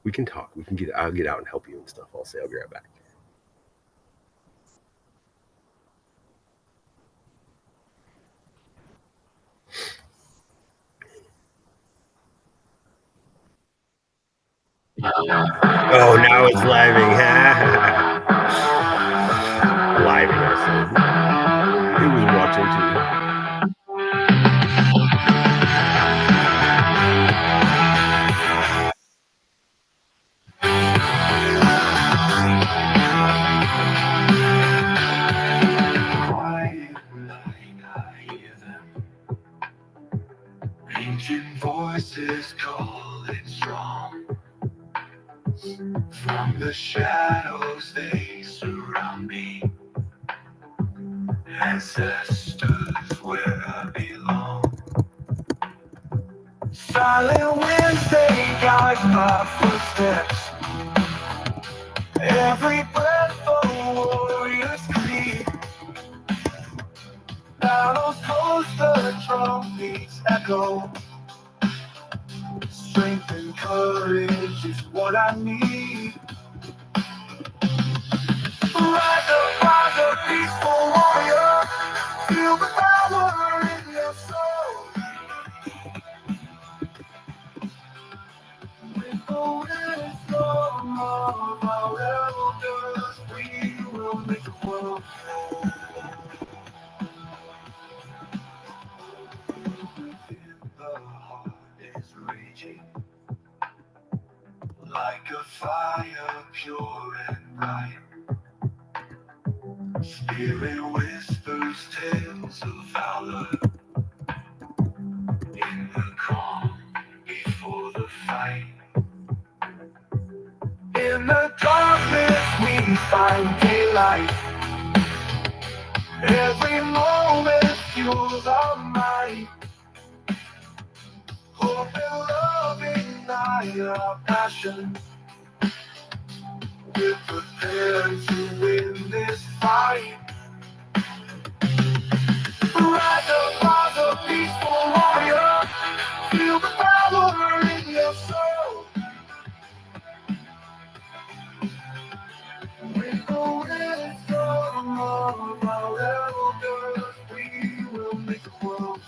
We can talk. I'll get out and help you and stuff. I'll say I'll be right back. Oh, now it's living. Living, I said. He was watching too. Ancient voices calling strong. From the shadows they surround me. Ancestors where I belong. Silent winds they guide my footsteps. Every breath a warrior's creed. Battles close, the drum beats echo. Strength and courage is what I need. Rise up, peaceful warrior. Feel the power in your soul. With the wisdom of our elders, we will make the world. Within the heart is raging, like a fire pure and bright. Spirit whispers tales of valor in the calm before the fight. In the darkness we find daylight. Every moment fuels our might. Hope and love ignite our passion. We're prepared to win this fight. Rise up, peaceful warrior. Feel the power in your soul. With the wisdom of our elders, we will make the world.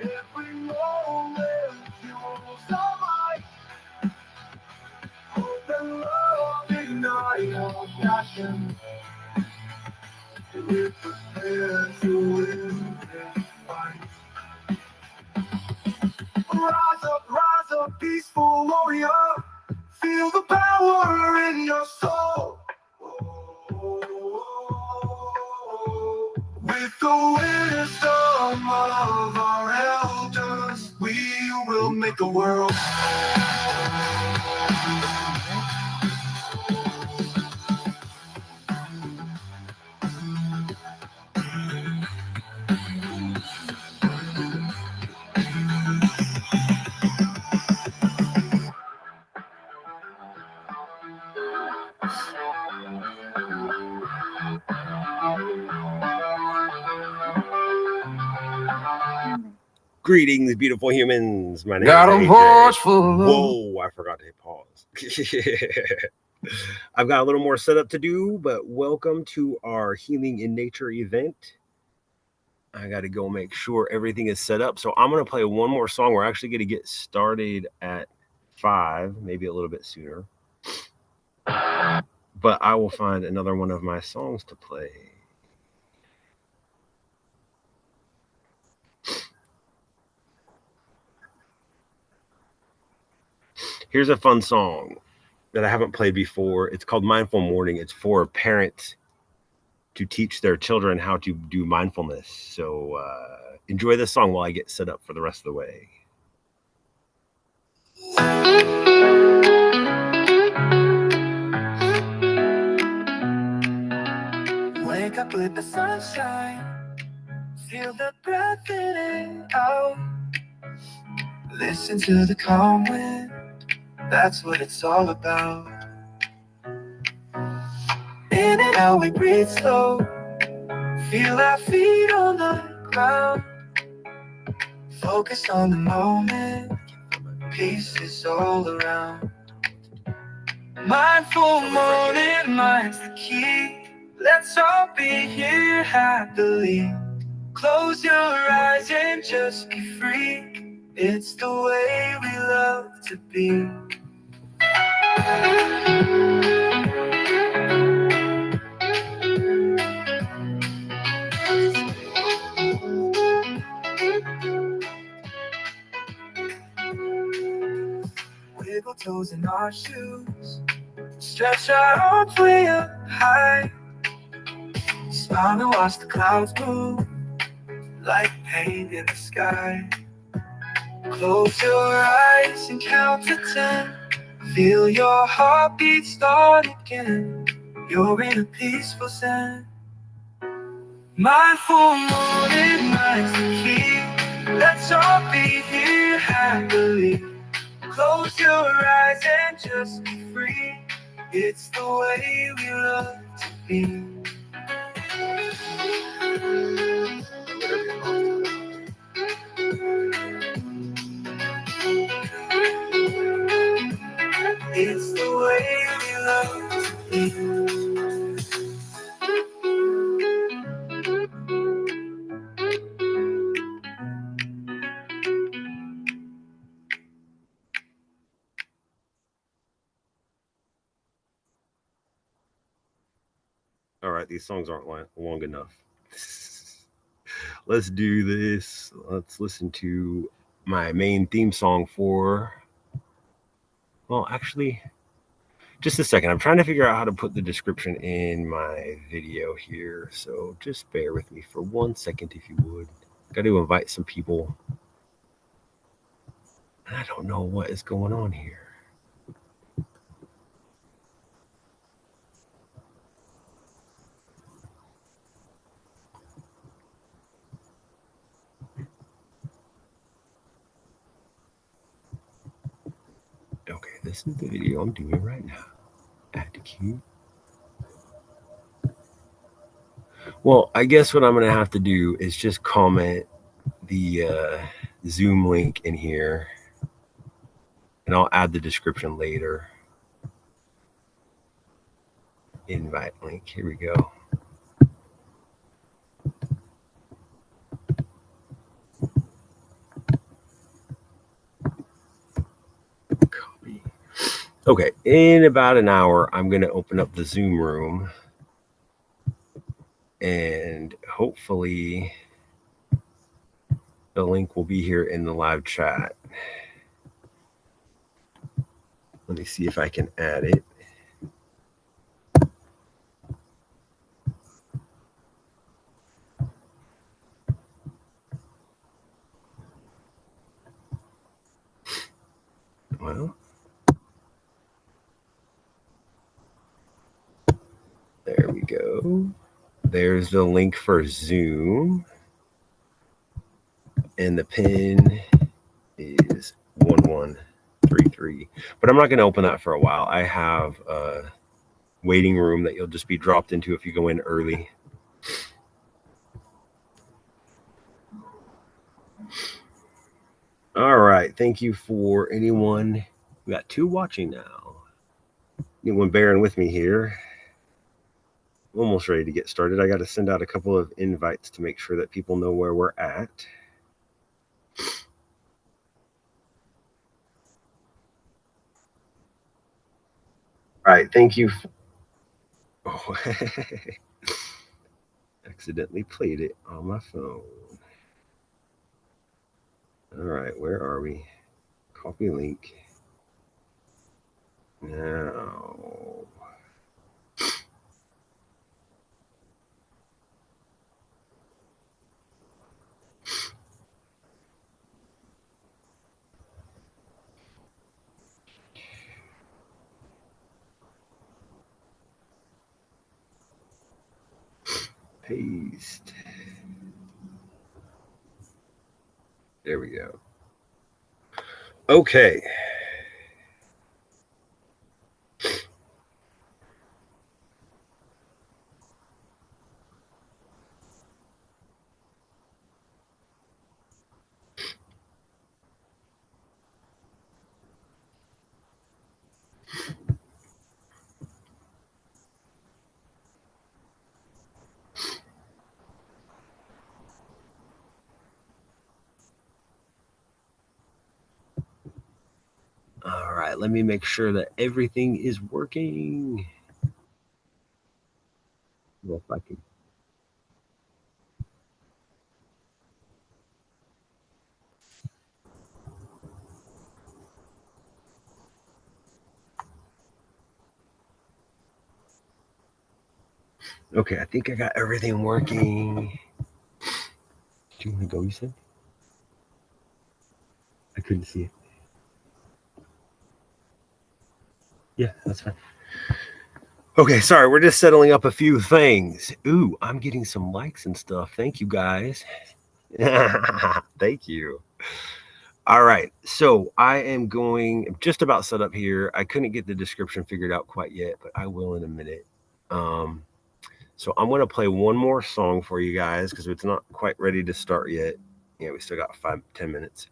Every moment fuels our might. Hope and love ignite our passion. We're prepared to win this fight. Rise up, peaceful warrior. Feel the power in your soul. With the wisdom of our elders, we will make the world. Greetings, beautiful humans. My name Got a is watch AJ. full of Whoa, I forgot to hit pause. I've got a little more setup to do, but welcome to our Healing in Nature event. I got to go make sure everything is set up. So I'm going to play one more song. We're actually going to get started at 5, maybe a little bit sooner. But I will find another one of my songs to play. Here's a fun song that I haven't played before. It's called Mindful Morning. It's for parents to teach their children how to do mindfulness. So enjoy this song while I get set up for the rest of the way. Wake up with the sunshine. Feel the breath in and out. Listen to the calm wind, that's what it's all about. In and out we breathe slow, feel our feet on the ground. Focus on the moment, peace is all around. Mindful morning, mind's the key. Let's all be here happily. Close your eyes and just be free. It's the way we love to be. Wiggle toes in our shoes, stretch our arms way up high. Smile and watch the clouds move, like paint in the sky. Close your eyes and count to 10. Feel your heartbeat start again. You're in a peaceful zen. Mindful morning, mind's the key. Let's all be here happily. Close your eyes and just be free. It's the way we love to be. It's the way we love to be. All right, these songs aren't long enough. Let's do this. Let's listen to my main theme song for, well, actually, just a second. I'm trying to figure out how to put the description in my video here. So just bear with me for 1 second, if you would. Got to invite some people. I don't know what is going on here. Okay, this is the video I'm doing right now. Add to queue. Well, I guess what I'm going to have to do is just comment the Zoom link in here, and I'll add the description later. Invite link. Here we go. Copy. Okay, in about an hour, I'm going to open up the Zoom room, and hopefully the link will be here in the live chat. Let me see if I can add it. Well, there we go. There's the link for Zoom. And the pin is 1133. But I'm not going to open that for a while. I have a waiting room that you'll just be dropped into if you go in early. All right. Thank you for anyone. We got 2 watching now. Anyone bearing with me here? Almost ready to get started. I got to send out a couple of invites to make sure that people know where we're at. All right. Thank you. Oh, accidentally played it on my phone. All right. Where are we? Copy link. Now. Paste. There we go. Okay. All right. Let me make sure that everything is working. Well, if I can. Okay, I think I got everything working. Do you want to go, you said? I couldn't see it. Yeah, that's fine. Okay, sorry, we're just settling up a few things. Ooh, I'm getting some likes and stuff. Thank you guys. Thank you. All right, so I am going just about set up here. I couldn't get the description figured out quite yet, but I will in a minute. Um, so I'm going to play one more song for you guys because it's not quite ready to start yet. Yeah, we still got 5-10 minutes.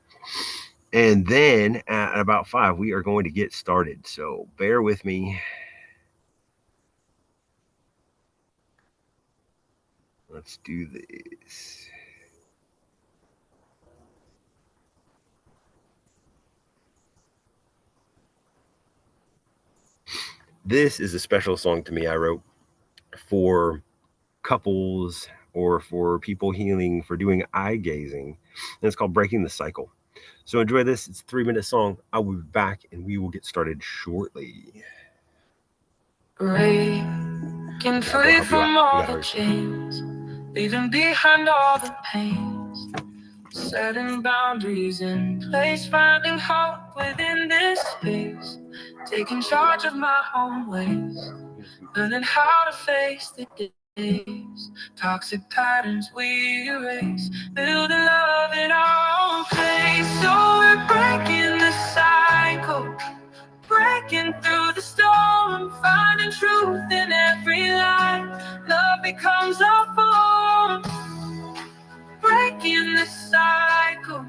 And then at about 5, we are going to get started. So bear with me. Let's do this. This is a special song to me I wrote for couples or for people healing for doing eye gazing. And it's called Breaking the Cycle. So enjoy this. It's a 3-minute song. I will be back and we will get started shortly. Breaking free from all the chains, leaving behind all the pains, setting boundaries in place, finding hope within this space, taking charge of my own ways, learning how to face the days, toxic patterns we erase, building love in our own place. So we're breaking the cycle, breaking through the storm, finding truth in every lie. Love becomes our form, breaking the cycle,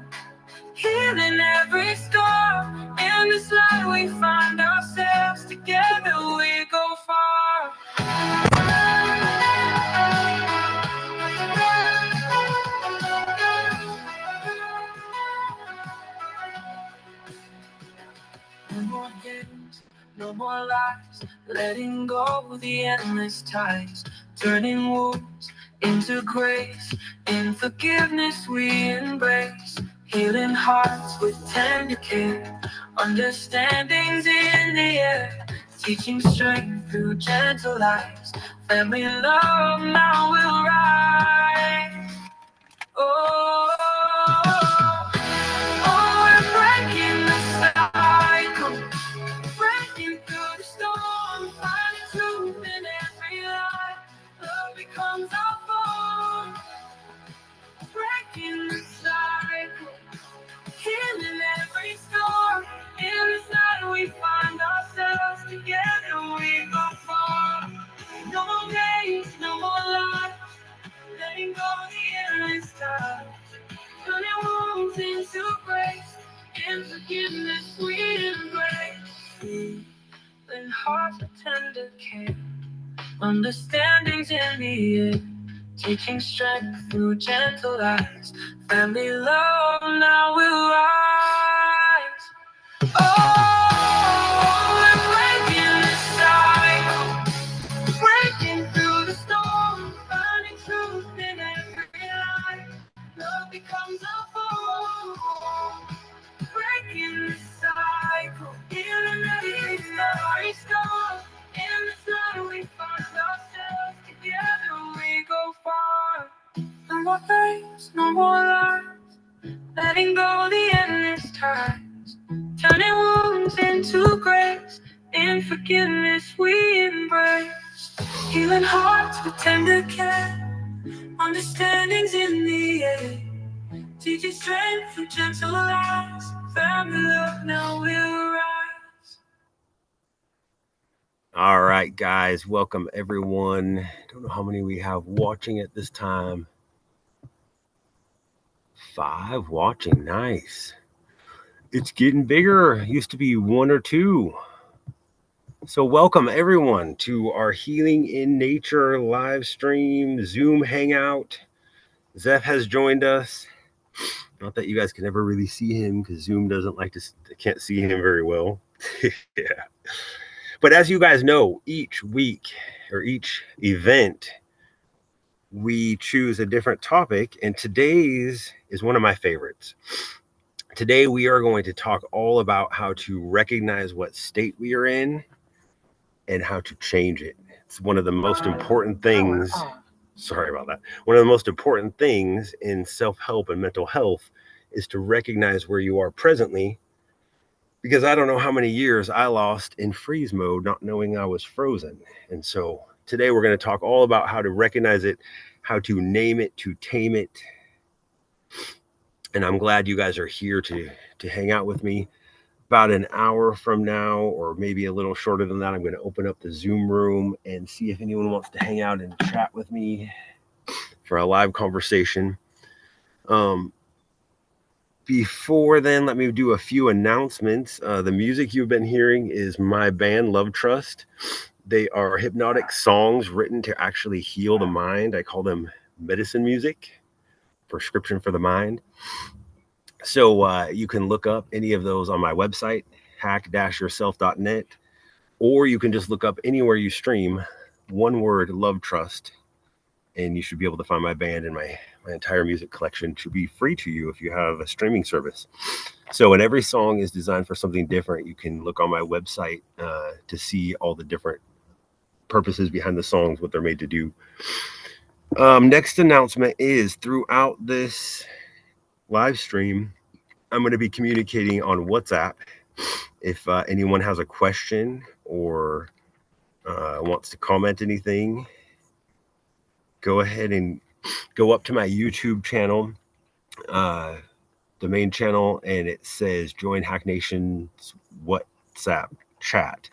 healing every scar. In this light we find ourselves, together we go far. No more games, no more lies, letting go the endless ties, turning wounds into grace, in forgiveness we embrace, healing hearts with tender care, understandings in the air, teaching strength through gentle lives, family love now will rise. Oh, we're breaking the cycle, breaking through the storm, finding truth in every lie. Love becomes our form, breaking the cycle, healing every scar. In this night we find ourselves, together we go far. No more days, no more lies, letting go the endless time, turning wounds into grace, in forgiveness we embrace, in hearts of tender care, understandings in the air, teaching strength through gentle eyes, family love now will rise. Oh, we're breaking the cycle, breaking through the storm, finding truth in every lie. Love becomes a form, breaking the cycle, healing every scar. In the sun we find ourselves, together we go far. No more pains, no more lies, letting go the endless ties, turning wounds into grace, in forgiveness we embrace, healing hearts with tender care, understandings in the air, teaching strength through gentle lies, time to look, now we'll rise. All right, guys, welcome everyone. Don't know how many we have watching at this time. 5 watching, nice. It's getting bigger. Used to be 1 or 2. So, welcome everyone to our Healing in Nature live stream Zoom hangout. Zeph has joined us. Not that you guys can ever really see him because Zoom doesn't like to, can't see him very well. Yeah. But as you guys know, each week or each event, we choose a different topic, and today's is one of my favorites. Today, we are going to talk all about how to recognize what state we are in and how to change it. It's one of the most important things. Sorry about that. One of the most important things in self help and mental health is to recognize where you are presently, because I don't know how many years I lost in freeze mode, not knowing I was frozen. And so today we're going to talk all about how to recognize it, how to name it, to tame it. And I'm glad you guys are here to hang out with me. About an hour from now, or maybe a little shorter than that, I'm going to open up the Zoom room and see if anyone wants to hang out and chat with me for a live conversation. Um, Before then, let me do a few announcements. The music you've been hearing is my band, Love Trust. They are hypnotic songs written to actually heal the mind. I call them medicine music, prescription for the mind. So you can look up any of those on my website, hack-yourself.net, or you can just look up anywhere you stream, one word, Love Trust, and you should be able to find my band, and my entire music collection should be free to you if you have a streaming service. So, and every song is designed for something different. You can look on my website to see all the different purposes behind the songs, what they're made to do. Next announcement is throughout this live stream, I'm going to be communicating on WhatsApp. If anyone has a question or wants to comment anything, go ahead and go up to my YouTube channel, uh, the main channel, and it says Join Hack Nation's WhatsApp chat.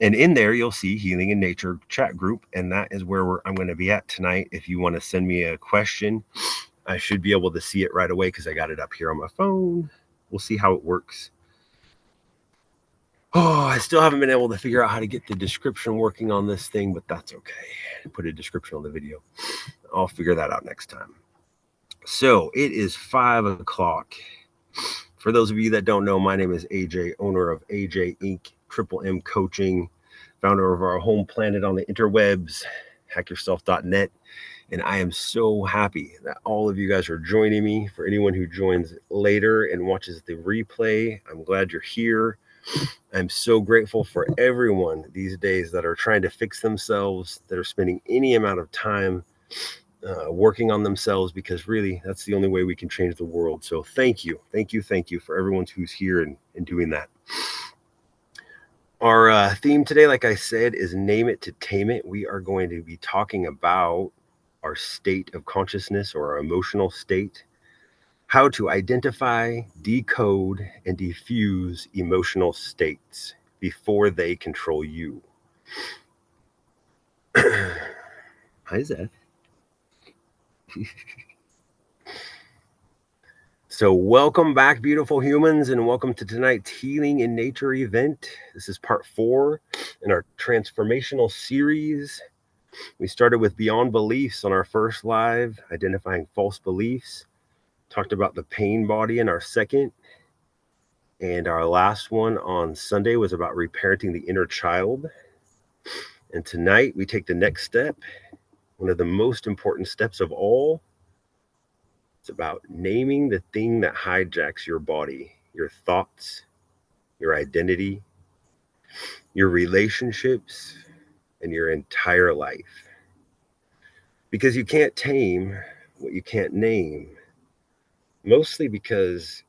And in there, you'll see Healing in Nature chat group, and that is where I'm going to be at tonight. If you want to send me a question, I should be able to see it right away because I got it up here on my phone. We'll see how it works. Oh, I still haven't been able to figure out how to get the description working on this thing, but that's okay. Put a description on the video. I'll figure that out next time. So it is 5 o'clock. For those of you that don't know, my name is AJ, owner of AJ Inc., Triple M Coaching, founder of our home planet on the interwebs, hackyourself.net. And I am so happy that all of you guys are joining me. For anyone who joins later and watches the replay, I'm glad you're here. I'm so grateful for everyone these days that are trying to fix themselves, that are spending any amount of time working on themselves, because really that's the only way we can change the world. So thank you for everyone who's here and doing that. Our theme today, like I said, is Name It to Tame It. We are going to be talking about our state of consciousness, or our emotional state, how to identify, decode, and diffuse emotional states before they control you. Hi, Zeth. So, welcome back, beautiful humans, and welcome to tonight's Healing in Nature event. This is part 4 in our transformational series. We started with Beyond Beliefs on our first live, identifying false beliefs. Talked about the pain body in our second. And our last one on Sunday was about reparenting the inner child. And tonight we take the next step, one of the most important steps of all. It's about naming the thing that hijacks your body, your thoughts, your identity, your relationships, and your entire life. Because you can't tame what you can't name, mostly because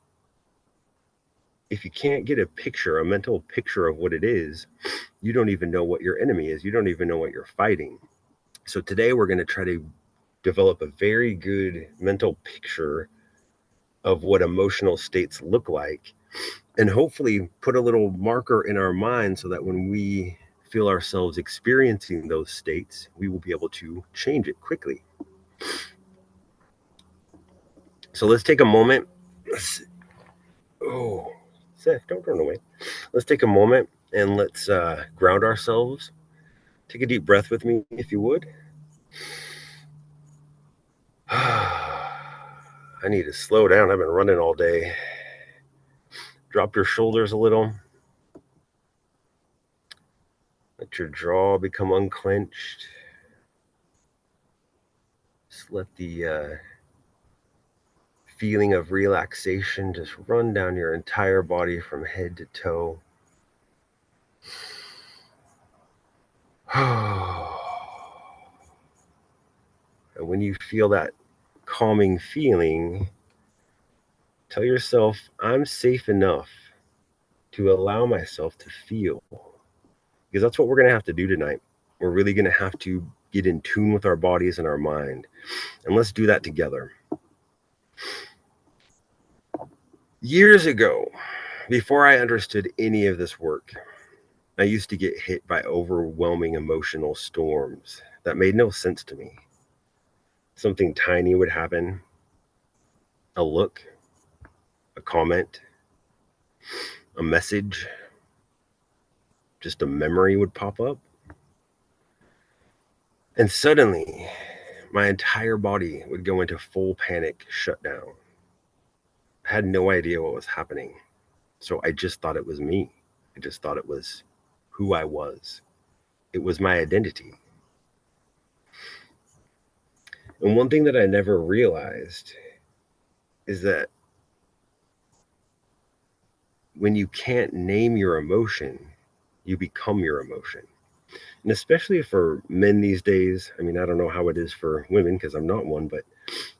if you can't get a picture, a mental picture of what it is, you don't even know what your enemy is. You don't even know what you're fighting. So today we're going to try to develop a very good mental picture of what emotional states look like, and hopefully put a little marker in our mind so that when we feel ourselves experiencing those states, we will be able to change it quickly. So let's take a moment. Oh, Seth, don't run away. Let's take a moment and let's ground ourselves. Take a deep breath with me, if you would. I need to slow down. I've been running all day. Drop your shoulders a little. Let your jaw become unclenched. Just let the feeling of relaxation just run down your entire body from head to toe. And when you feel that calming feeling, tell yourself, I'm safe enough to allow myself to feel. Because that's what we're going to have to do tonight. We're really going to have to get in tune with our bodies and our mind. And let's do that together. Years ago, before I understood any of this work, I used to get hit by overwhelming emotional storms that made no sense to me. Something tiny would happen, a look, a comment, a message, just a memory would pop up. And suddenly, my entire body would go into full panic shutdown. I had no idea what was happening. So I just thought it was me. I just thought it was who I was. It was my identity. And one thing that I never realized is that when you can't name your emotion, you become your emotion. And especially for men these days, I mean, I don't know how it is for women because I'm not one, but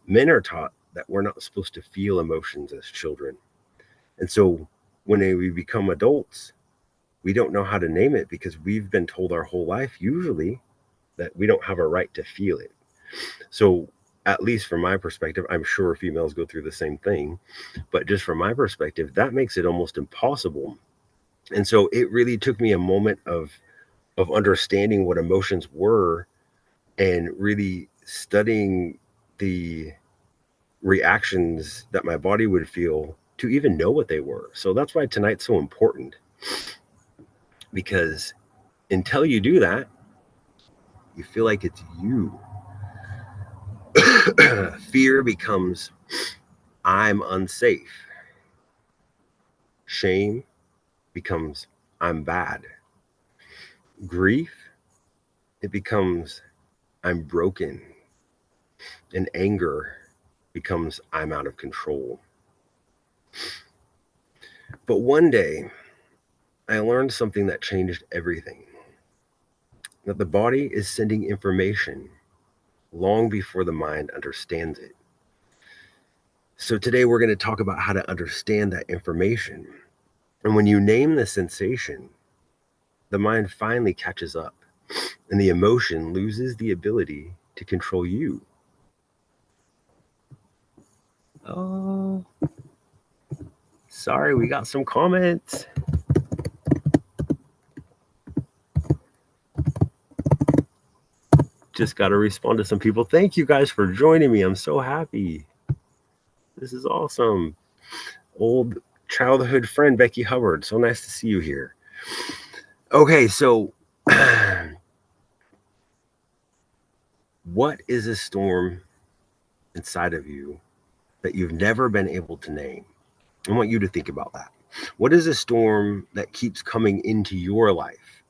men are taught that we're not supposed to feel emotions as children. And so when we become adults, we don't know how to name it because we've been told our whole life, usually, that we don't have a right to feel it. So, at least from my perspective, I'm sure females go through the same thing, but just from my perspective, that makes it almost impossible. And so it really took me a moment of understanding what emotions were and really studying the reactions that my body would feel to even know what they were. So that's why tonight's so important, because until you do that, you feel like it's you. Fear becomes I'm unsafe. Shame becomes I'm bad. Grief, it becomes I'm broken. And anger becomes I'm out of control. But one day, I learned something that changed everything, that the body is sending information long before the mind understands it. So today we're going to talk about how to understand that information. And when you name the sensation, the mind finally catches up and the emotion loses the ability to control you. Oh, sorry, we got some comments. Just got to respond to some people. Thank you guys for joining me. I'm so happy. This is awesome. Old childhood friend Becky Hubbard. So nice to see you here. Okay, so what is a storm inside of you that you've never been able to name? I want you to think about that. What is a storm that keeps coming into your life?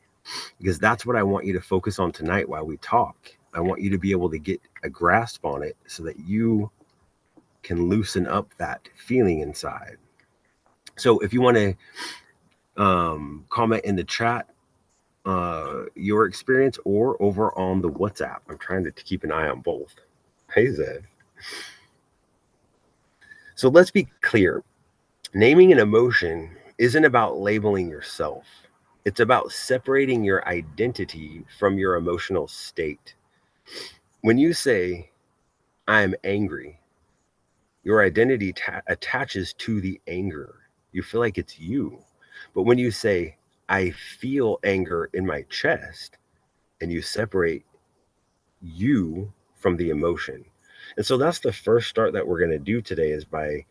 Because that's what I want you to focus on tonight while we talk. I want you to be able to get a grasp on it so that you can loosen up that feeling inside. So if you want to comment in the chat your experience or over on the WhatsApp. I'm trying to keep an eye on both. Hey, Zed. So let's be clear. Naming an emotion isn't about labeling yourself. It's about separating your identity from your emotional state. When you say, I'm angry, your identity attaches to the anger. You feel like it's you. But when you say, I feel anger in my chest, and you separate you from the emotion. And so that's the first start that we're going to do today is by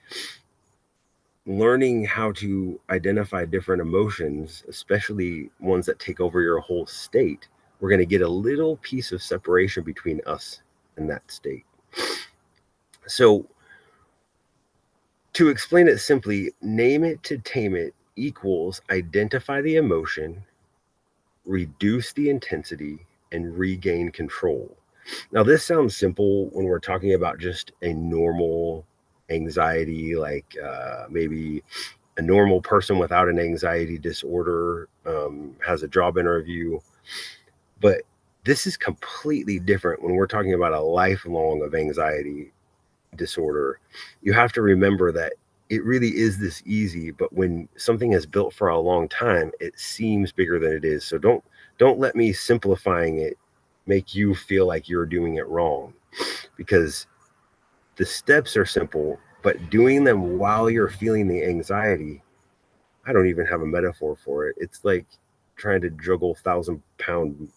learning how to identify different emotions, especially ones that take over your whole state. We're going to get a little piece of separation between us and that state. So, to explain it simply, name it to tame it equals identify the emotion, reduce the intensity, and regain control. Now, this sounds simple when we're talking about just a normal anxiety, like maybe a normal person without an anxiety disorder has a job interview. But this is completely different when we're talking about a lifelong of anxiety disorder. You have to remember that it really is this easy, but when something is built for a long time, it seems bigger than it is. So don't let me simplifying it make you feel like you're doing it wrong, because the steps are simple, but doing them while you're feeling the anxiety, I don't even have a metaphor for it. It's like trying to juggle 1,000 pound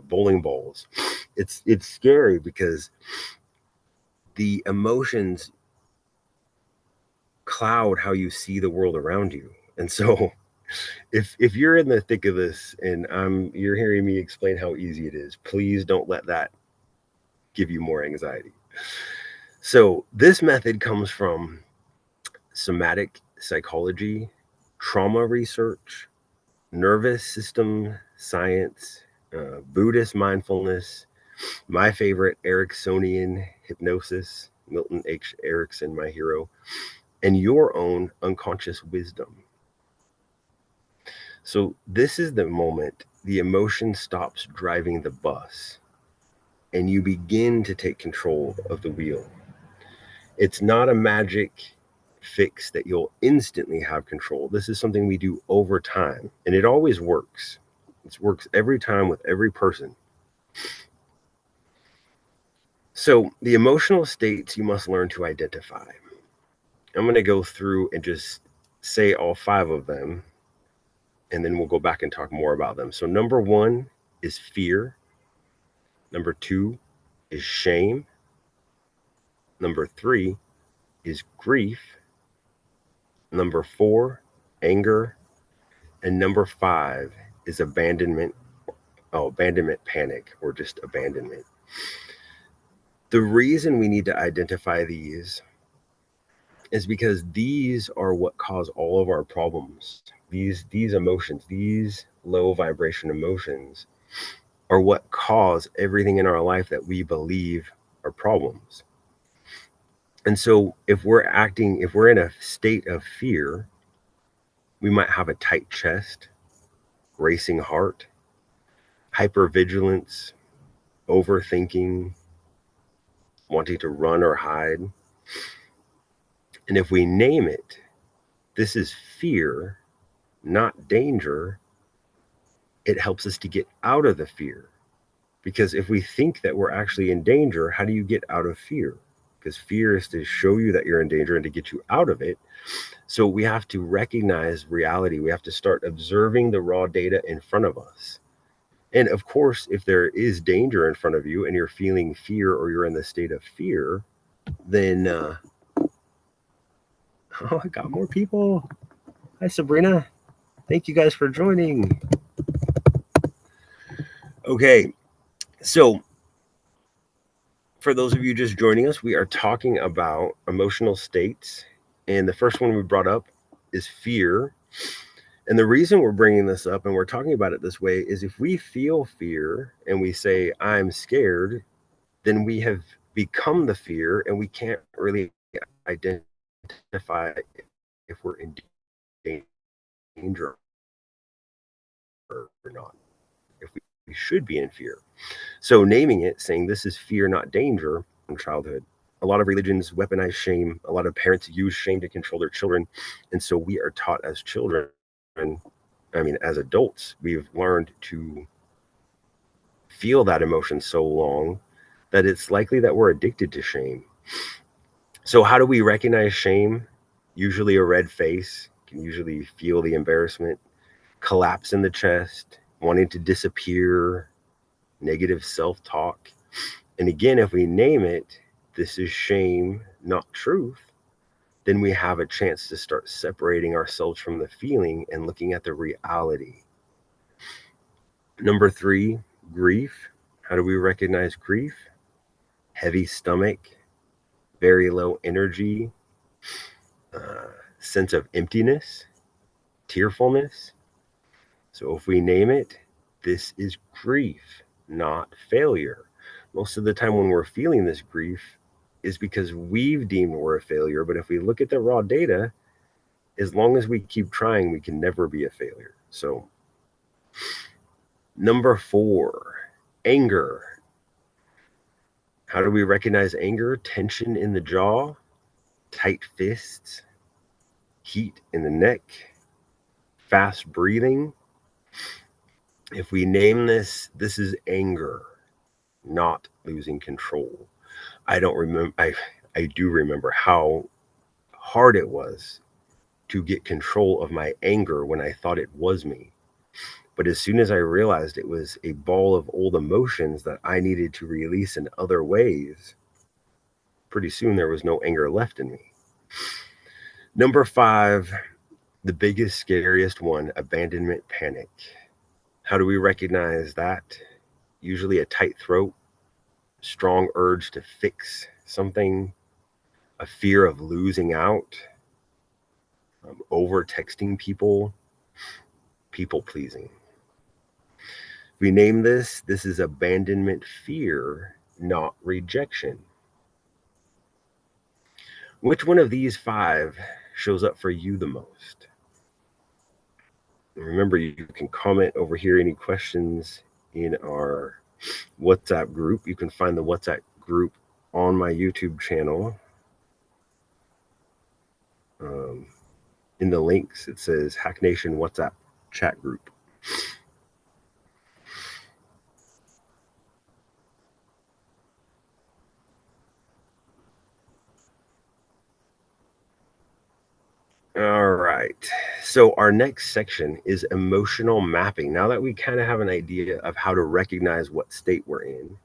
bowling balls. It's scary because the emotions cloud how you see the world around you. And so if you're in the thick of this and you're hearing me explain how easy it is, please don't let that give you more anxiety. So this method comes from somatic psychology, trauma research, nervous system science, Buddhist mindfulness, my favorite, Ericksonian hypnosis, Milton H. Erickson, my hero, and your own unconscious wisdom. So, this is the moment the emotion stops driving the bus and you begin to take control of the wheel. It's not a magic fix that you'll instantly have control. This is something we do over time, and it always works. It works every time with every person. So, the emotional states you must learn to identify. I'm going to go through and just say all five of them, and then we'll go back and talk more about them. So, number one is fear. Number two is shame. Number three is grief. Number four, anger. And number five is abandonment. Oh, abandonment panic, or just abandonment. The reason we need to identify these is because these are what cause all of our problems. These emotions, these low vibration emotions are what cause everything in our life that we believe are problems. And so if we're in a state of fear, we might have a tight chest, racing heart, hypervigilance, overthinking, wanting to run or hide. And if we name it, this is fear, not danger, it helps us to get out of the fear. Because if we think that we're actually in danger, how do you get out of fear? Because fear is to show you that you're in danger and to get you out of it. So we have to recognize reality. We have to start observing the raw data in front of us. And of course, if there is danger in front of you and you're feeling fear or you're in the state of fear, then, oh, I got more people. Hi, Sabrina. Thank you guys for joining. Okay, so for those of you just joining us, we are talking about emotional states. And the first one we brought up is fear. And the reason we're bringing this up and we're talking about it this way is if we feel fear and we say, I'm scared, then we have become the fear and we can't really identify if we're in danger or not, if we should be in fear. So naming it, saying this is fear, not danger, from childhood. A lot of religions weaponize shame. A lot of parents use shame to control their children. And so we are taught as children, as adults, we've learned to feel that emotion so long that it's likely that we're addicted to shame. So, how do we recognize shame? Usually a red face, can usually feel the embarrassment, collapse in the chest, wanting to disappear, negative self talk. And again, if we name it, this is shame, not truth, then we have a chance to start separating ourselves from the feeling and looking at the reality. Number three, grief. How do we recognize grief? Heavy stomach, very low energy, sense of emptiness, tearfulness. So if we name it, this is grief, not failure. Most of the time when we're feeling this grief is because we've deemed we're a failure. But if we look at the raw data, as long as we keep trying, we can never be a failure. So, number four, anger. How do we recognize anger? Tension in the jaw, tight fists, heat in the neck, fast breathing. If we name this, this is anger, not losing control. I don't remember, I do remember how hard it was to get control of my anger when I thought it was me. But as soon as I realized it was a ball of old emotions that I needed to release in other ways, pretty soon there was no anger left in me. Number five, the biggest, scariest one, abandonment panic. How do we recognize that? Usually a tight throat, strong urge to fix something, a fear of losing out, over texting people, people pleasing. We name this, this is abandonment fear, not rejection. Which one of these five shows up for you the most? Remember, you can comment over here any questions in our WhatsApp group. You can find the WhatsApp group on my YouTube channel. Um, in the links, it says Hack Nation WhatsApp chat group. All right. So, our next section is emotional mapping. Now that we kind of have an idea of how to recognize what state we're in,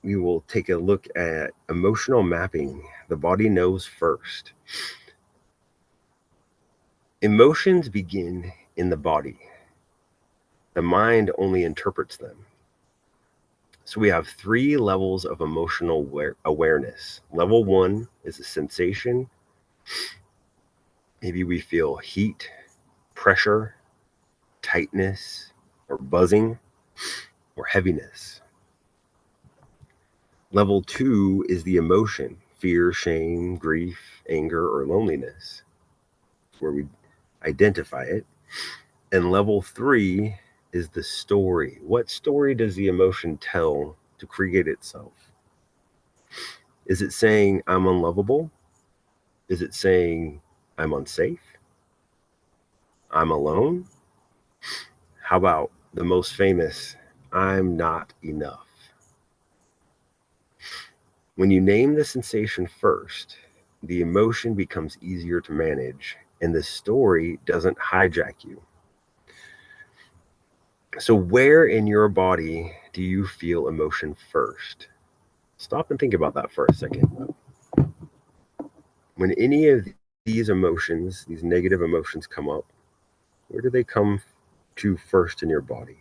we will take a look at emotional mapping. The body knows first. Emotions begin in the body, the mind only interprets them. So, we have three levels of emotional awareness. Level one is a sensation. Maybe we feel heat, pressure, tightness, or buzzing, or heaviness. Level two is the emotion, fear, shame, grief, anger, or loneliness, where we identify it. And level three is the story. What story does the emotion tell to create itself? Is it saying I'm unlovable? Is it saying I'm unsafe? I'm alone? How about the most famous, I'm not enough? When you name the sensation first, the emotion becomes easier to manage and the story doesn't hijack you. So, where in your body do you feel emotion first? Stop and think about that for a second. When any of these emotions, these negative emotions come up, where do they come to first in your body?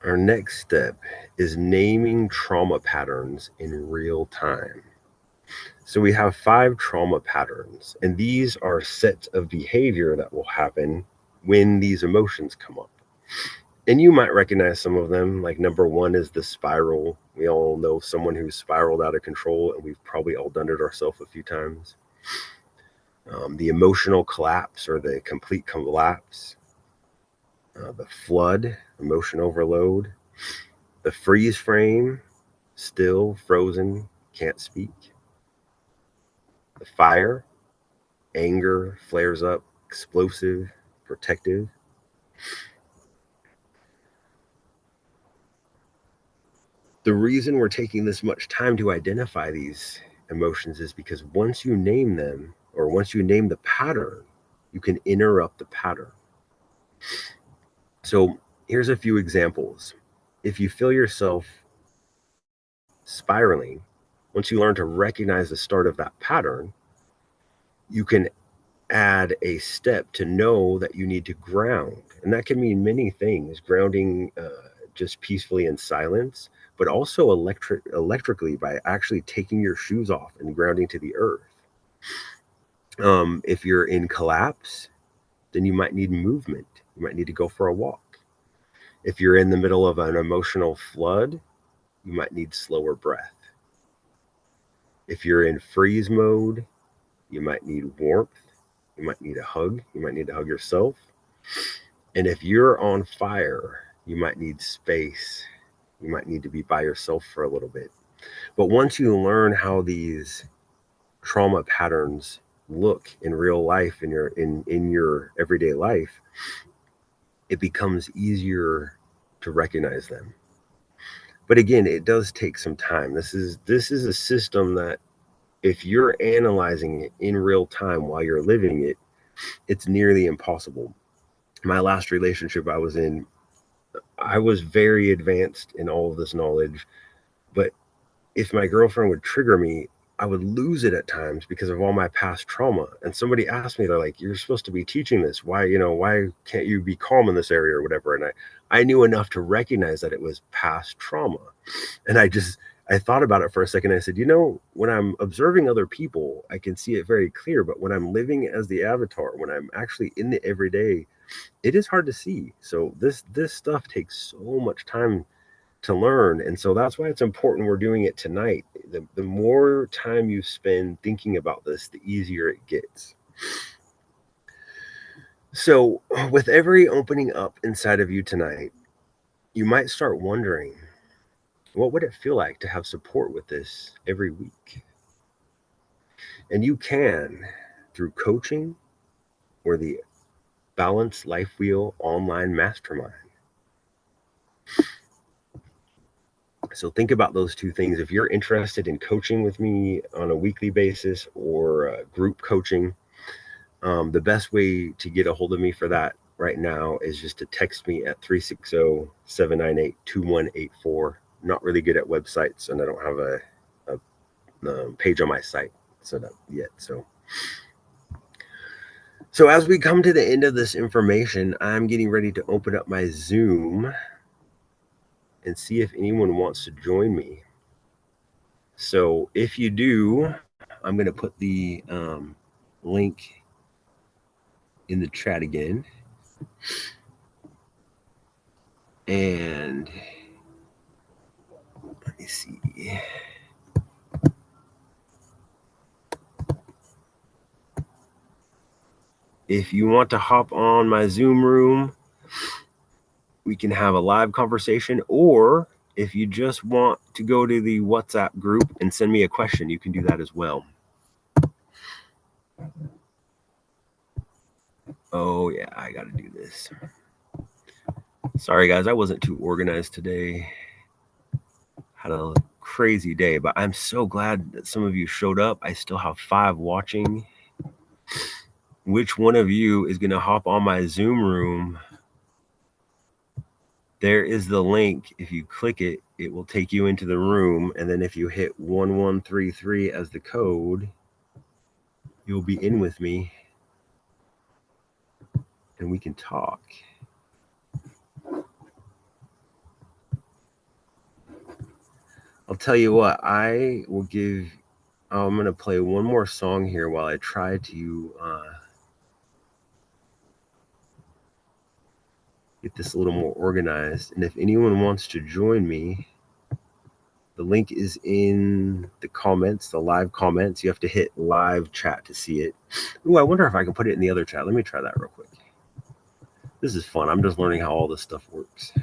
Our next step is naming trauma patterns in real time. So we have five trauma patterns, and these are sets of behavior that will happen when these emotions come up. And you might recognize some of them. Like number one is the spiral. We all know someone who's spiraled out of control, and we've probably all done it ourselves a few times. The emotional collapse or the complete collapse, the flood, emotion overload, the freeze frame, still frozen, can't speak, the fire, anger flares up, explosive, protective. The reason we're taking this much time to identify these emotions is because once you name them, or once you name the pattern, you can interrupt the pattern. So here's a few examples. If you feel yourself spiraling, once you learn to recognize the start of that pattern, you can add a step to know that you need to ground. And that can mean many things, grounding just peacefully in silence, but also electrically by actually taking your shoes off and grounding to the earth. If you're in collapse, then you might need movement. You might need to go for a walk. If you're in the middle of an emotional flood, you might need slower breath. If you're in freeze mode, you might need warmth. You might need a hug. You might need to hug yourself. And if you're on fire, you might need space. You might need to be by yourself for a little bit. But once you learn how these trauma patterns look in real life in your everyday life, it becomes easier to recognize them. But again, it does take some time. This is a system that if you're analyzing it in real time while you're living it, it's nearly impossible. My last relationship I was in, I was very advanced in all of this knowledge, but if my girlfriend would trigger me, I would lose it at times because of all my past trauma. And somebody asked me, they're like, "You're supposed to be teaching this. Why can't you be calm in this area or whatever?" And I knew enough to recognize that it was past trauma. And I thought about it for a second. I said, when I'm observing other people, I can see it very clear. But when I'm living as the avatar, when I'm actually in the everyday, it is hard to see. So this stuff takes so much time to learn. And so that's why it's important we're doing it tonight. The more time you spend thinking about this, the easier it gets. So, with every opening up inside of you tonight, you might start wondering, what would it feel like to have support with this every week? And you can through coaching or the Balanced Life Wheel online mastermind. So think about those two things. If you're interested in coaching with me on a weekly basis or group coaching, the best way to get a hold of me for that right now is just to text me at 360-798-2184. Not really good at websites, and I don't have a page on my site set up yet. So as we come to the end of this information, I'm getting ready to open up my Zoom and see if anyone wants to join me. So if you do, I'm going to put the link in the chat again. And let me see. If you want to hop on my Zoom room, we can have a live conversation. Or if you just want to go to the WhatsApp group and send me a question, you can do that as well. Oh, yeah, I got to do this. Sorry, guys, I wasn't too organized today. Had a crazy day, but I'm so glad that some of you showed up. I still have 5 watching. Which one of you is going to hop on my Zoom room? There is the link. If you click it, it will take you into the room. And then if you hit 1133 as the code, you'll be in with me and we can talk. I'll tell you what, I'm going to play one more song here while I try to get this a little more organized. And if anyone wants to join me, the link is in the comments, the live comments. You have to hit live chat to see it. Ooh, I wonder if I can put it in the other chat. Let me try that real quick. This is fun. I'm just learning how all this stuff works.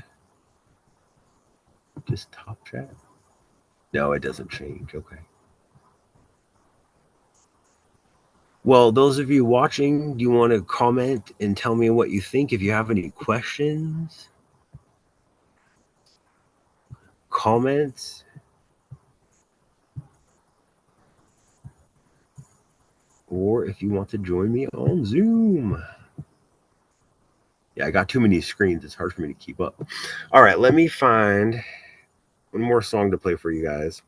Just top chat? No, it doesn't change. Okay. Well, those of you watching, do you want to comment and tell me what you think? If you have any questions, comments. Or if you want to join me on Zoom. Yeah, I got too many screens. It's hard for me to keep up. All right, let me find one more song to play for you guys.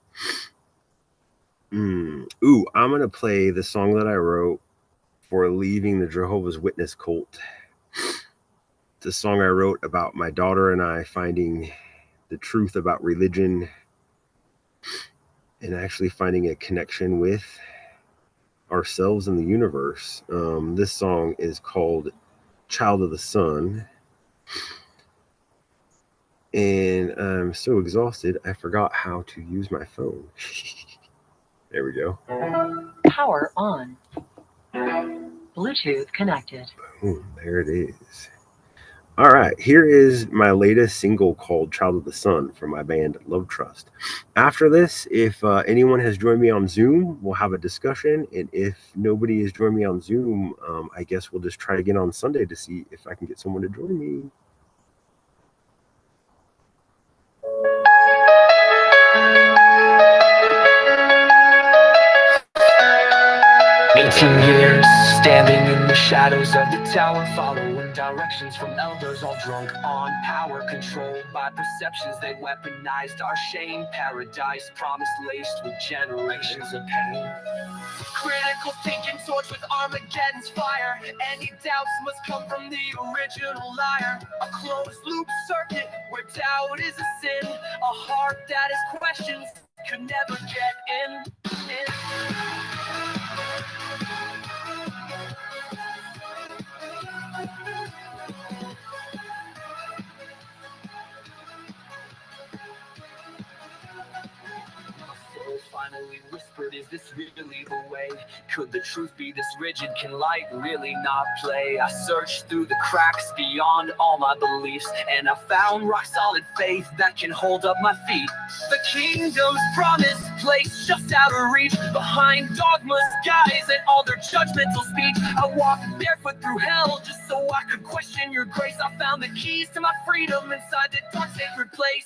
Ooh, I'm going to play the song that I wrote for leaving the Jehovah's Witness cult. It's a song I wrote about my daughter and I finding the truth about religion and actually finding a connection with ourselves and the universe. This song is called Child of the Sun. And I'm so exhausted, I forgot how to use my phone. There we go. Power on. Bluetooth connected. Boom, there it is. All right, here is my latest single called Child of the Sun from my band Love Trust. After this, if anyone has joined me on Zoom, we'll have a discussion. And if nobody has joined me on Zoom, I guess we'll just try again on Sunday to see if I can get someone to join me. 18 years, standing in the shadows of the tower, following directions from elders, all drunk on power, controlled by perceptions they weaponized. Our shame, paradise, promise laced with generations of pain. Critical thinking torch with Armageddon's fire. Any doubts must come from the original liar. A closed loop circuit where doubt is a sin. A heart that has questions could never get in. Finally whispered, is this really the way? Could the truth be this rigid? Can light really not play? I searched through the cracks beyond all my beliefs, and I found rock solid faith that can hold up my feet. The kingdom's promise placed just out of reach, behind dogma's guise and all their judgmental speech. I walked barefoot through hell just so I could question your grace. I found the keys to my freedom inside the dark sacred place.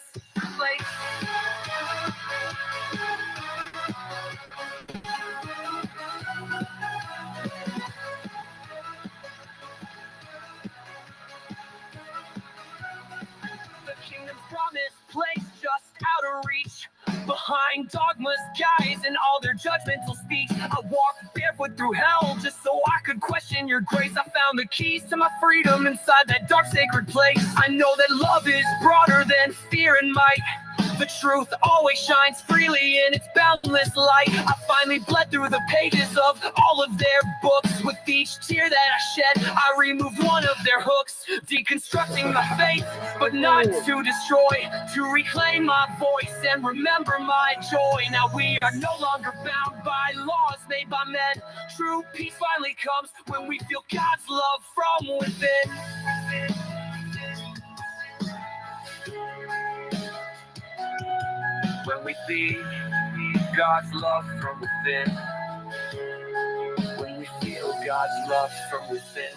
The kingdom's promise placed just out of reach, behind dogma's guise and all their judgmental speech. I walked barefoot through hell just so I could question your grace. I found the keys to my freedom inside that dark sacred place. I know that love is broader than fear and might. The truth always shines freely in its boundless light. I finally bled through the pages of all of their books. With each tear that I shed, I removed one of their hooks, deconstructing my faith, but not to destroy, to reclaim my voice and remember my joy. Now we are no longer bound by laws made by men. True peace finally comes when we feel God's love from within. When we see God's love from within. When we feel God's love from within.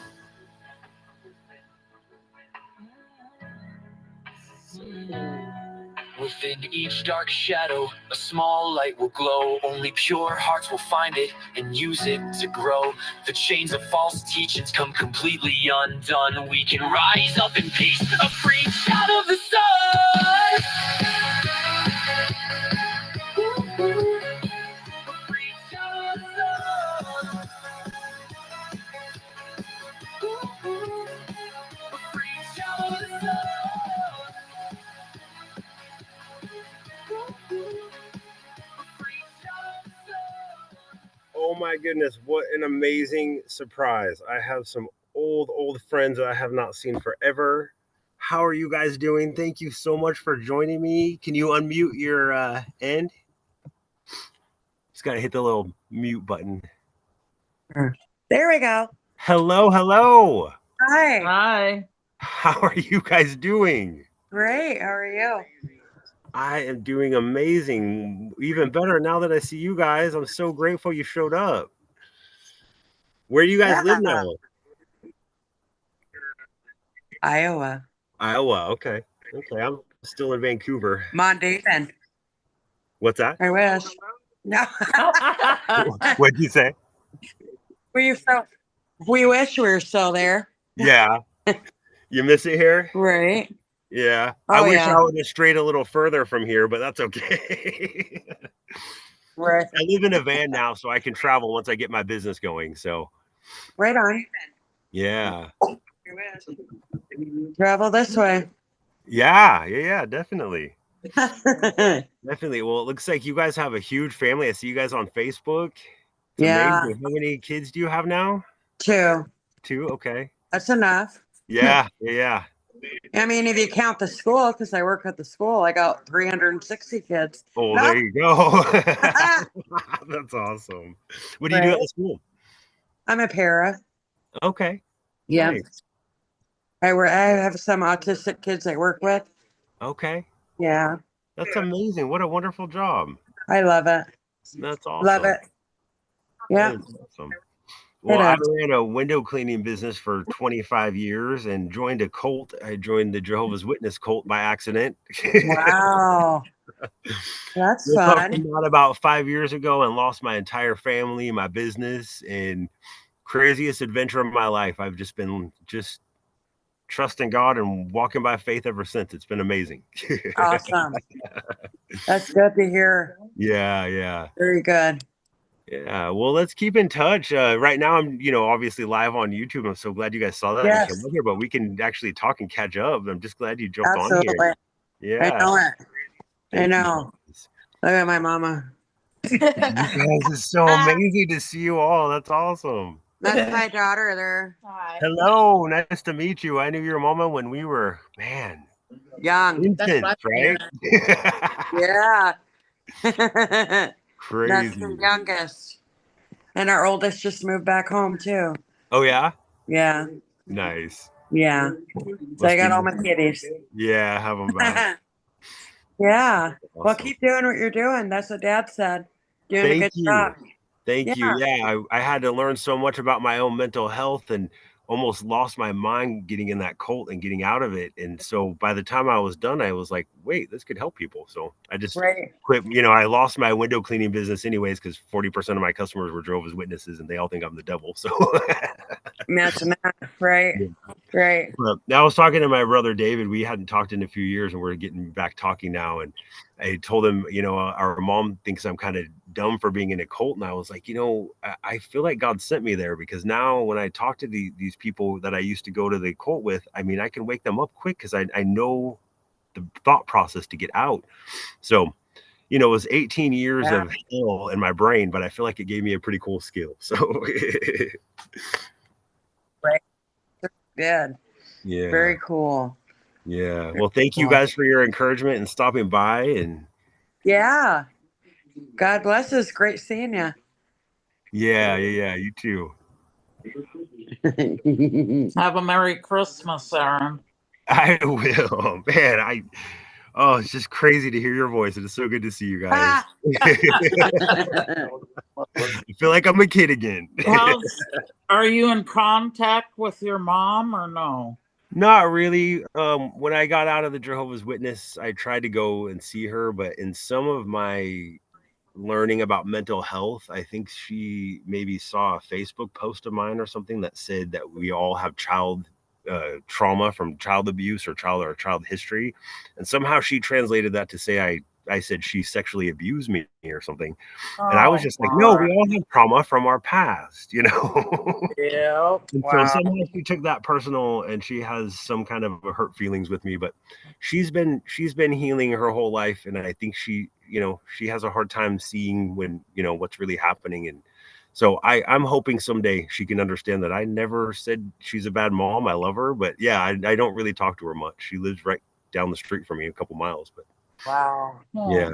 Within each dark shadow, a small light will glow. Only pure hearts will find it and use it to grow. The chains of false teachings come completely undone. We can rise up in peace, a free child of the sun. Oh my goodness, what an amazing surprise. I have some old friends that I have not seen forever. How are you guys doing? Thank you so much for joining me. Can you unmute your end? Just got to hit the little mute button. There we go. Hello. Hi. Hi. How are you guys doing? Great. How are you? I am doing amazing. Even better now that I see you guys. I'm so grateful you showed up. Where do you guys live now? Iowa. Iowa. Okay. I'm Still in Vancouver. Mondaven. What's that? I wish. No. What'd you say? We wish we were still there. Yeah. You miss it here? Right. Yeah. I Oh wish I yeah. would have strayed a little further from here, but that's okay. Right. I live in a van now, so I can travel once I get my business going. So Right on. yeah. Travel this way. Yeah, definitely. Definitely. Well, it looks like you guys have a huge family. I see you guys on Facebook. It's Yeah. amazing. How many kids do you have now? 2. Two? Okay. That's enough. Yeah. I mean, if you count the school, because I work at the school, I got 360 kids. Oh, No. there you go. That's awesome. What do you do at Right. the school? I'm a para. Okay. Yeah. Nice. I have some autistic kids I work with. Okay. Yeah. That's amazing. What a wonderful job. I love it. That's Love awesome. it. That Yeah. is awesome. It Well, I is. ran a window cleaning business for 25 years and joined a cult. I joined the Jehovah's Witness cult by accident. Wow. That's Woke up fun. from that about 5 years ago and lost my entire family, my business, and craziest adventure of my life. I've just been trusting God and walking by faith ever since. It's been amazing. Awesome. That's good to hear. Yeah. Very good. Yeah, well, let's keep in touch. Right now, I'm, obviously live on YouTube. I'm so glad you guys saw that and came Yes, up here, but we can actually talk and catch up. I'm just glad you jumped on here. absolutely. I Yeah, know it. I thank you know. guys. Look at my mama. You guys, it's so amazing to see you all. That's awesome. That's my daughter there. Hello, nice to meet you. I knew your mama when we were, man, Young. infants, right? Yeah. That's the Crazy. youngest. And our oldest just moved back home too. Oh, yeah? Yeah. Nice. Yeah. So I Must be, got all my kitties. yeah, have them back. Yeah. Well, Awesome. keep doing what you're doing. That's what Dad said. Doing a Thank good you. job. Thank you. Yeah. Yeah, I had to learn so much about my own mental health and almost lost my mind getting in that cult and getting out of it. And so by the time I was done, I was like, wait, this could help people. So I just Right. quit. I lost my window cleaning business anyways because 40% of my customers were Jehovah's Witnesses and they all think I'm the devil. So Imagine that. Right. yeah. Right. But I was talking to my brother David. We hadn't talked in a few years, and we're getting back talking now. And I told him, our mom thinks I'm kind of dumb for being in a cult, and I was like, I feel like God sent me there because now when I talk to these people that I used to go to the cult with, I mean, I can wake them up quick because I know the thought process to get out. So. It was 18 years Yeah. of hell in my brain, but I feel like it gave me a pretty cool skill. So, Right. Good. yeah. Very cool. Yeah. Well, thank you guys for your encouragement and stopping by. And Yeah. God bless us. Great seeing you. yeah. You too. Have a Merry Christmas, Aaron. I will, man. Oh, it's just crazy to hear your voice. It is so good to see you guys. I feel like I'm a kid again. Are you in contact with your mom or no? Not really. When I got out of the Jehovah's Witness, I tried to go and see her, but in some of my learning about mental health, I think she maybe saw a Facebook post of mine or something that said that we all have child trauma from child abuse or child history, and somehow she translated that to say I said she sexually abused me or something, and I was just like, no, we all have trauma from our past. Yeah. And so Wow. somehow she took that personal and she has some kind of hurt feelings with me, but she's been healing her whole life. And I think she has a hard time seeing when, what's really happening. And so I'm hoping someday she can understand that I never said she's a bad mom. I love her, but yeah, I don't really talk to her much. She lives right down the street from me, a couple miles, but Wow. yeah.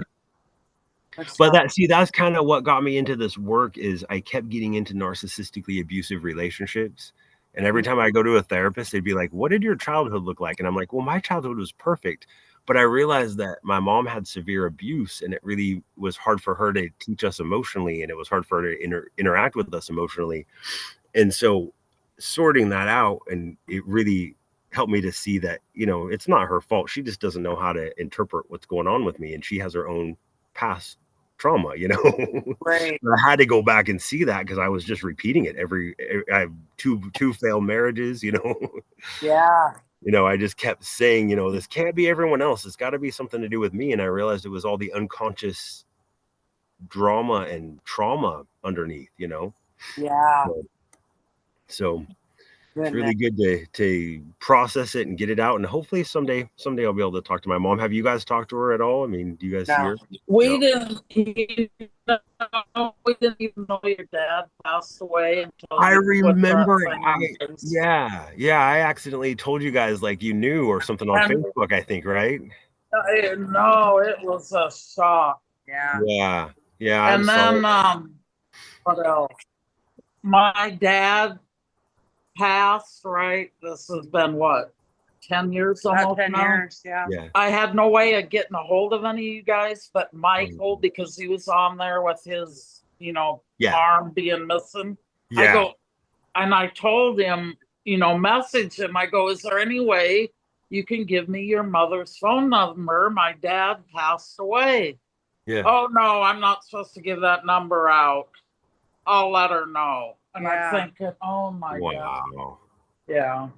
But that's kind of what got me into this work is I kept getting into narcissistically abusive relationships. And every time I go to a therapist, they'd be like, what did your childhood look like? And I'm like, well, my childhood was perfect. But I realized that my mom had severe abuse and it really was hard for her to teach us emotionally. And it was hard for her to interact with us emotionally. And so sorting that out, and it really helped me to see that, it's not her fault. She just doesn't know how to interpret what's going on with me. And she has her own past trauma, Right. I had to go back and see that because I was just repeating it I have two failed marriages, Yeah. I just kept saying, this can't be everyone else. It's got to be something to do with me. And I realized it was all the unconscious drama and trauma underneath, Yeah. So, so it's Goodness. really good to process it and get it out. And hopefully someday I'll be able to talk to my mom. Have you guys talked to her at all? I mean, do you guys see No. her? We No. didn't we didn't even know your dad passed away until I you put that remember thing on Facebook. I accidentally told you guys like you knew or something on And Facebook, I think, right? no, it was a shock. Yeah. Yeah. Yeah, I'm And sorry. then what else? My dad passed, right? This has been what, 10 years About almost 10 now? years. Yeah. Yeah. I had no way of getting a hold of any of you guys, but Michael, Mhm. because he was on there with his, Yeah. arm being missing. I Yeah. go, and I told him, message him. I go, is there any way you can give me your mother's phone number? My dad passed away. Yeah. Oh, no, I'm not supposed to give that number out. I'll let her know. And Yeah. I'm thinking, oh my God. Wow. Yeah.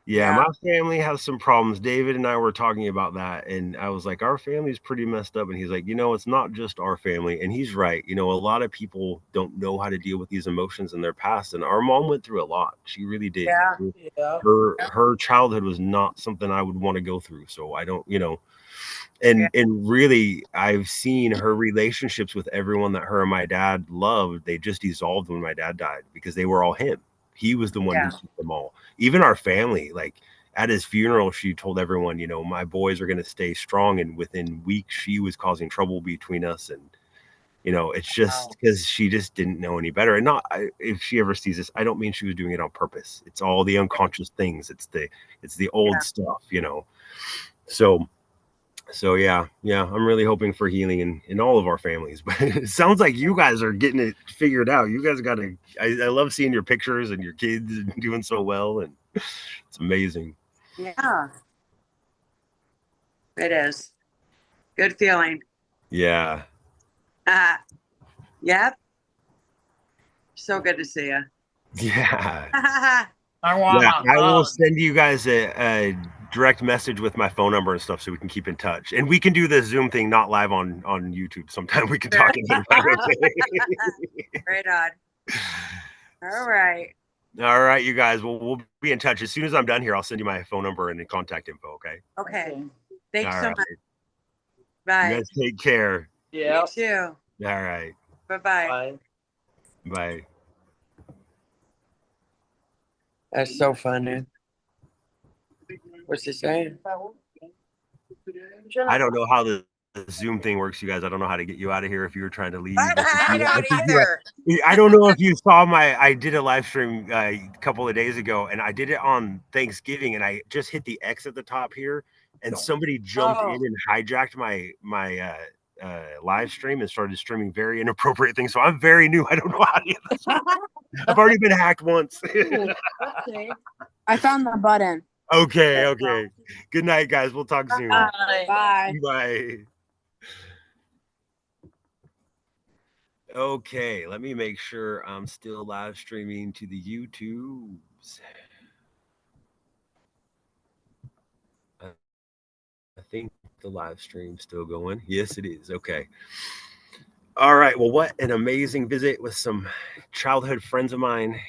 Yeah, Yeah. my family has some problems. David and I were talking about that, and I was like, our family's pretty messed up. And he's like, it's not just our family. And he's right. A lot of people don't know how to deal with these emotions in their past. And our mom went through a lot. She really did. Yeah. Yeah. Her childhood was not something I would want to go through. So I don't, Yeah. and really I've seen her relationships with everyone that her and my dad loved, they just dissolved when my dad died because they were all him. He was the one Yeah. who took them all. Even our family, like at his funeral, she told everyone, my boys are going to stay strong. And within weeks, she was causing trouble between us. And, it's just Wow. because she just didn't know any better. And if she ever sees this, I don't mean she was doing it on purpose. It's all the unconscious things. It's the old Yeah. stuff, So yeah, I'm really hoping for healing in all of our families. But it sounds like you guys are getting it figured out. You guys got to. I love seeing your pictures and your kids doing so well, and it's amazing. Yeah. It is. Good feeling. Yeah. Yep. So good to see you. Yeah. I want Yeah. to I will hug. send you guys a direct message with my phone number and stuff so we can keep in touch. And we can do this Zoom thing not live on YouTube. Sometime we can talk about it. Right on. All right. All right, you guys. We'll be in touch. As soon as I'm done here, I'll send you my phone number and contact info, okay? Okay. Thanks All so right. much. You Bye. guys take care. Yeah. You too. All right. Bye-bye. Bye. Bye. That's so funny. What's he saying? I don't know how the Zoom thing works, you guys. I don't know how to get you out of here if you were trying to leave. I don't either. I don't know if you saw I did a live stream a couple of days ago, and I did it on Thanksgiving, and I just hit the X at the top here, and somebody jumped in and hijacked my live stream and started streaming very inappropriate things. So I'm very new. I don't know how to do this. I've already been hacked once. I found the button. Okay. Good night, guys. We'll talk soon. Bye. Bye. Bye. Okay, let me make sure I'm still live streaming to the YouTubes. I think the live stream's still going. Yes, it is. Okay. All right. Well, what an amazing visit with some childhood friends of mine.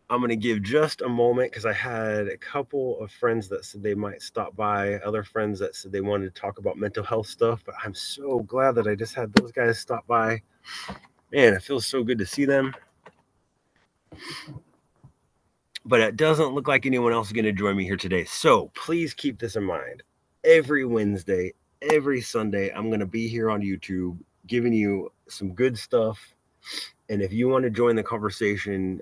I'm going to give just a moment because I had a couple of friends that said they might stop by, other friends that said they wanted to talk about mental health stuff. But I'm so glad that I just had those guys stop by. Man, it feels so good to see them. But it doesn't look like anyone else is going to join me here today. So please keep this in mind. Every Wednesday, every Sunday, I'm going to be here on YouTube giving you some good stuff. And if you want to join the conversation,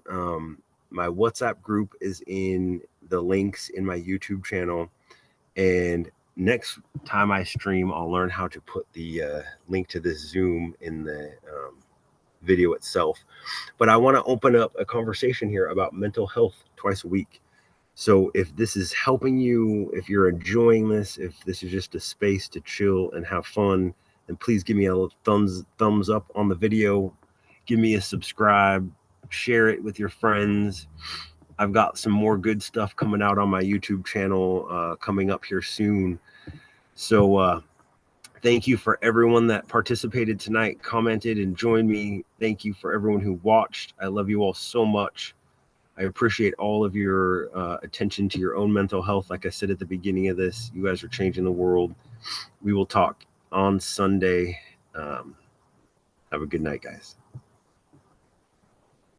my WhatsApp group is in the links in my YouTube channel. And next time I stream, I'll learn how to put the link to this Zoom in the video itself. But I want to open up a conversation here about mental health twice a week. So if this is helping you, if you're enjoying this, if this is just a space to chill and have fun, then please give me a little thumbs up on the video. Give me a subscribe, share it with your friends. I've got some more good stuff coming out on my YouTube channel coming up here soon. So thank you for everyone that participated tonight, commented, and joined me. Thank you for everyone who watched. I love you all so much. I appreciate all of your attention to your own mental health. Like I said at the beginning of this, you guys are changing the world. We will talk on Sunday. Have a good night, guys.